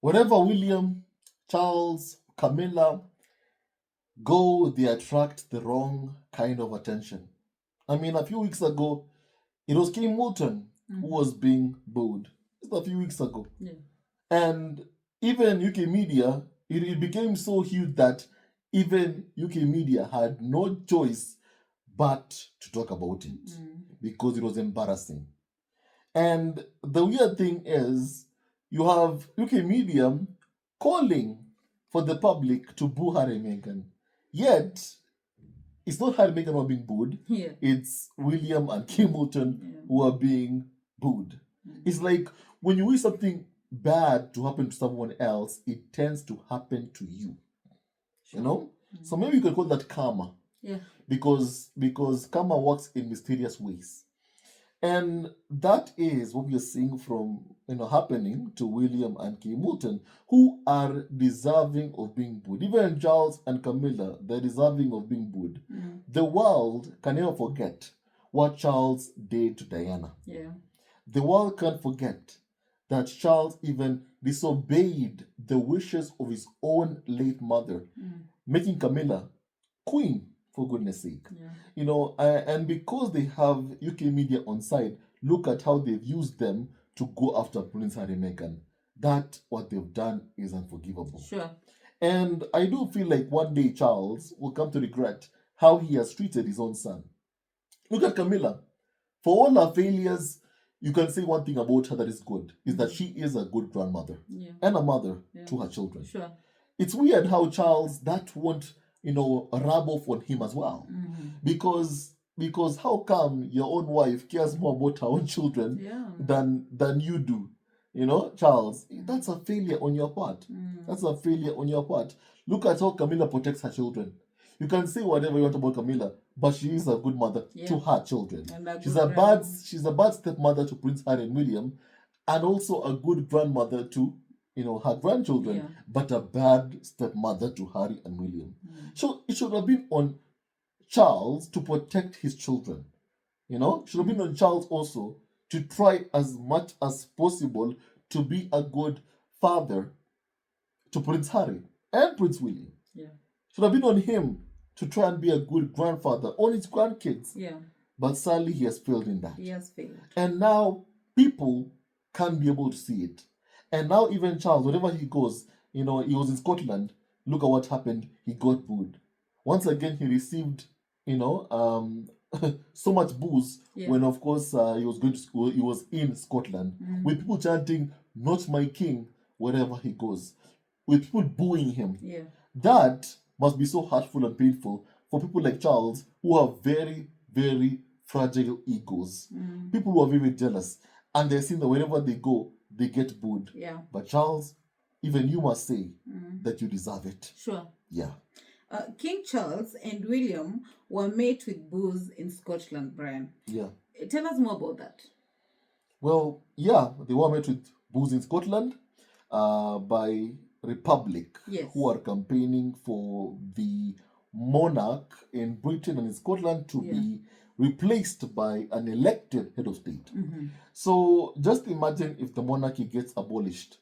Wherever William, Charles, Camilla go, they attract the wrong kind of attention. I mean, a few weeks ago, it was Kim Moulton who was being booed. Just a few weeks ago. Yeah. And even UK media, it became so huge that even UK media had no choice but to talk about it because it was embarrassing. And the weird thing is, you have UK media calling for the public to boo Harry and Meghan. Yet, it's not Harry and Meghan who are being booed. Yeah. It's William and Kim Moulton who are being booed. It's like when you wish something bad to happen to someone else, it tends to happen to you. You know? So maybe you could call that karma. Yeah. Because karma works in mysterious ways. And that is what we are seeing from happening to William and Kim Moulton, who are deserving of being booed. Even Charles and Camilla, they're deserving of being booed. The world can never forget what Charles did to Diana. Yeah. The world can't forget that Charles even disobeyed the wishes of his own late mother, making Camilla queen, for goodness sake. Yeah. And because they have UK media on side, look at how they've used them to go after Prince Harry and Meghan. That what they've done is unforgivable. Sure. And I do feel like one day Charles will come to regret how he has treated his own son. Look at Camilla. For all her failures, you can say one thing about her that is good, is that she is a good grandmother and a mother to her children. Sure. It's weird how Charles, that won't rub off on him as well. Because how come your own wife cares more about her own children than you do? Charles, that's a failure on your part. That's a failure on your part. Look at how Camilla protects her children. You can say whatever you want about Camilla, but she is a good mother to her children. She's a bad stepmother to Prince Harry and William, and also a good grandmother to her grandchildren, but a bad stepmother to Harry and William. So it should have been on Charles to protect his children. It should have been on Charles also to try as much as possible to be a good father to Prince Harry and Prince William. Yeah. Should have been on him to try and be a good grandfather on his grandkids. Yeah. But sadly, he has failed in that. He has failed. And now people can't be able to see it. And now even Charles, wherever he goes, he was in Scotland. Look at what happened. He got booed. Once again, he received, so much booze when, of course, he was going to school. He was in Scotland with people chanting, "Not my king," wherever he goes, with people booing him. Yeah. That must be so hurtful and painful for people like Charles, who have very, very fragile egos. People who are very jealous, and they're seeing that wherever they go, they get booed. Yeah. But Charles, even you must say that you deserve it. Sure. Yeah. King Charles and William were met with boos in Scotland, Brian. Yeah. Tell us more about that. Well, yeah, they were met with boos in Scotland by Republic, who are campaigning for the monarch in Britain and in Scotland to be replaced by an elected head of state. So just imagine if the monarchy gets abolished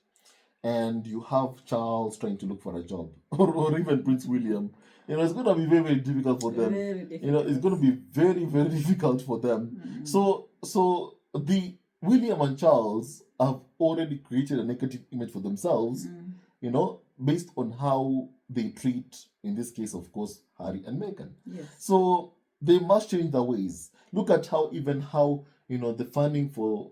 and you have Charles trying to look for a job, or even Prince William. It's going to be very, very difficult for them. Very difficult. It's going to be very, very difficult for them. So the William and Charles have already created a negative image for themselves, based on how they treat, in this case, of course, Harry and Meghan. Yes. So they must change their ways. Look at how the funding for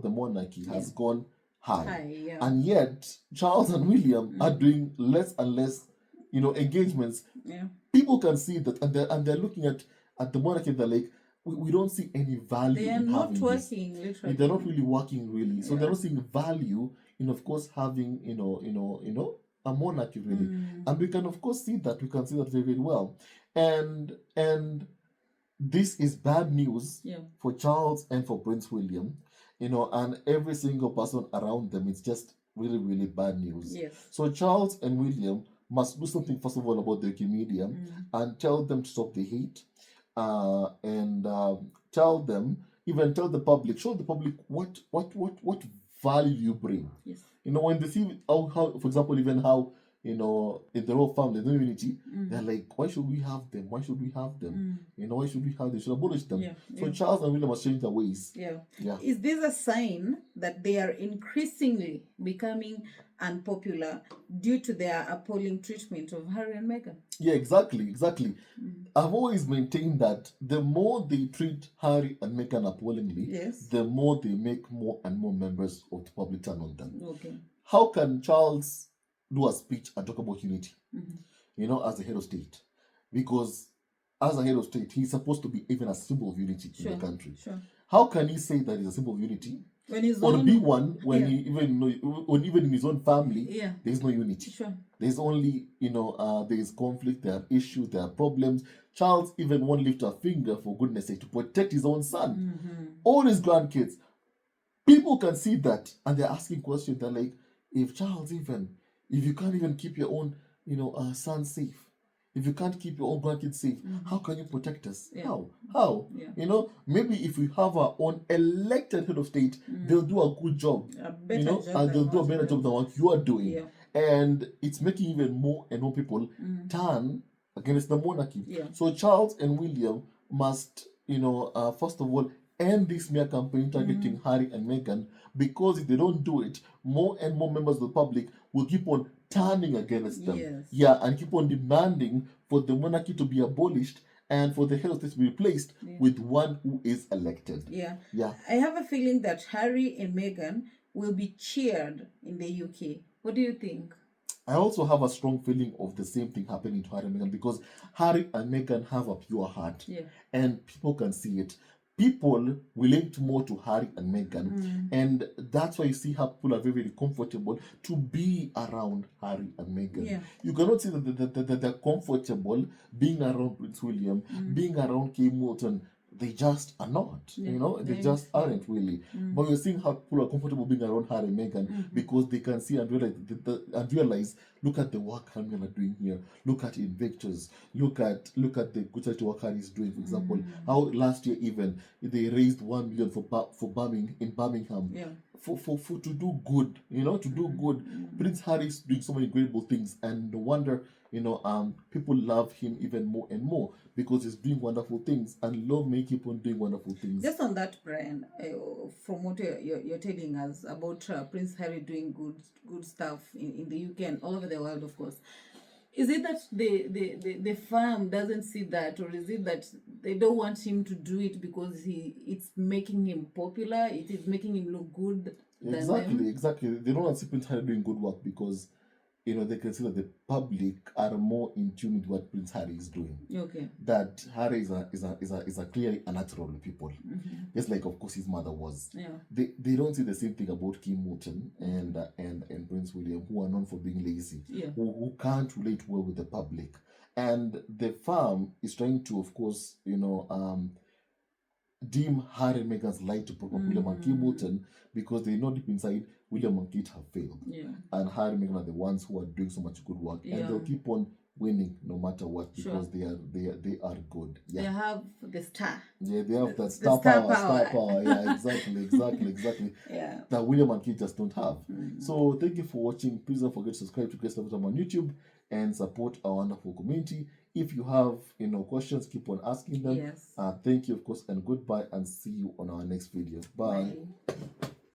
the monarchy has gone high. And yet Charles and William are doing less and less engagements. People can see that, and they're looking at the monarchy. They're like, we don't see any value. They are not working, literally. They're not really working, really. So they're not seeing value in, of course, having a monarchy, really. And we can, of course, see that. We can see that very, very well. And this is bad news Yeah. for Charles and for Prince William, and every single person around them. It's just really, really bad news. Yes. So Charles and William must do something, first of all, about the media and tell them to stop the hate, and tell the public, show the public what value you bring. Yes. When they see how, for example, even how, in the royal family, the unity, they're like, why should we have them? Why should we have them? Why should we have them? They should abolish them. Yeah. So Charles and William must change their ways. Yeah. Yeah. Is this a sign that they are increasingly becoming unpopular due to their appalling treatment of Harry and Meghan? Yeah, exactly. I've always maintained that the more they treat Harry and Meghan appallingly, Yes. the more they make more and more members of the public turn on them. Okay. How can Charles do a speech and talk about unity, as the head of state? Because as a head of state, he's supposed to be even a symbol of unity in the country. Sure. How can he say that he's a symbol of unity? When he's Or be one when he even in his own family, there's no unity. Sure. There's only, there is conflict, there are issues, there are problems. Charles even won't lift a finger, for goodness sake, to protect his own son, all his grandkids. People can see that, and they're asking questions. They're like, if you can't even keep your own, son safe, if you can't keep your own grandkids safe, how can you protect us? Yeah. How? Yeah. Maybe if we have our own elected head of state, they'll do a good job. And they'll do a better job than what you are doing. Yeah. And it's making even more and more people turn against the monarchy. Yeah. So Charles and William must, first of all, end this smear campaign targeting Harry and Meghan, because if they don't do it, more and more members of the public will keep on turning against them. Yes. Yeah, and keep on demanding for the monarchy to be abolished and for the head of state to be replaced with one who is elected. Yeah. Yeah. I have a feeling that Harry and Meghan will be cheered in the UK. What do you think? I also have a strong feeling of the same thing happening to Harry and Meghan, because Harry and Meghan have a pure heart. Yeah. And people can see it. People relate more to Harry and Meghan, and that's why you see how people are very, very comfortable to be around Harry and Meghan. Yeah. You cannot say that they're comfortable being around Prince William, being around Kate Middleton. They just are not, they just aren't really. But you're seeing how people are comfortable being around Harry and Meghan, because they can see and realize, look at the work Harry and Meghan are doing here. Look at Invictus. Look at the good charity work Harry is doing. For example, how last year even they raised $1 million for Birmingham. Yeah. For to do good, to do good. Prince Harry is doing so many incredible things, and no wonder people love him even more and more, because he's doing wonderful things, and love may keep on doing wonderful things. Just on that, Brian, from what you're telling us about Prince Harry doing good stuff in the UK and all over the world, of course, is it that the firm doesn't see that, or is it that they don't want him to do it because it's making him popular, it is making him look good? Exactly. They don't want to see Prince Harry doing good work, because they can see that the public are more in tune with what Prince Harry is doing. Okay. That Harry is a clearly a natural people. Just like, of course, his mother was. Yeah. They don't see the same thing about Kate Middleton and Prince William, who are known for being lazy. Yeah. Who can't relate well with the public. And the firm is trying to, of course, deem Harry and Meghan's light to prop up William and Kate Middleton, because they know deep inside William and Kate have failed. Yeah. And Harry and Meghan are the ones who are doing so much good work. Yeah. And they'll keep on winning no matter what, because they are good. Yeah. They have the star. Yeah, they have the star power. Yeah, exactly. Yeah. That William and Kate just don't have. So thank you for watching. Please don't forget to subscribe to Grace Love on YouTube and support our wonderful community. If you have questions, keep on asking them. Yes. Thank you, of course, and goodbye, and see you on our next video. Bye.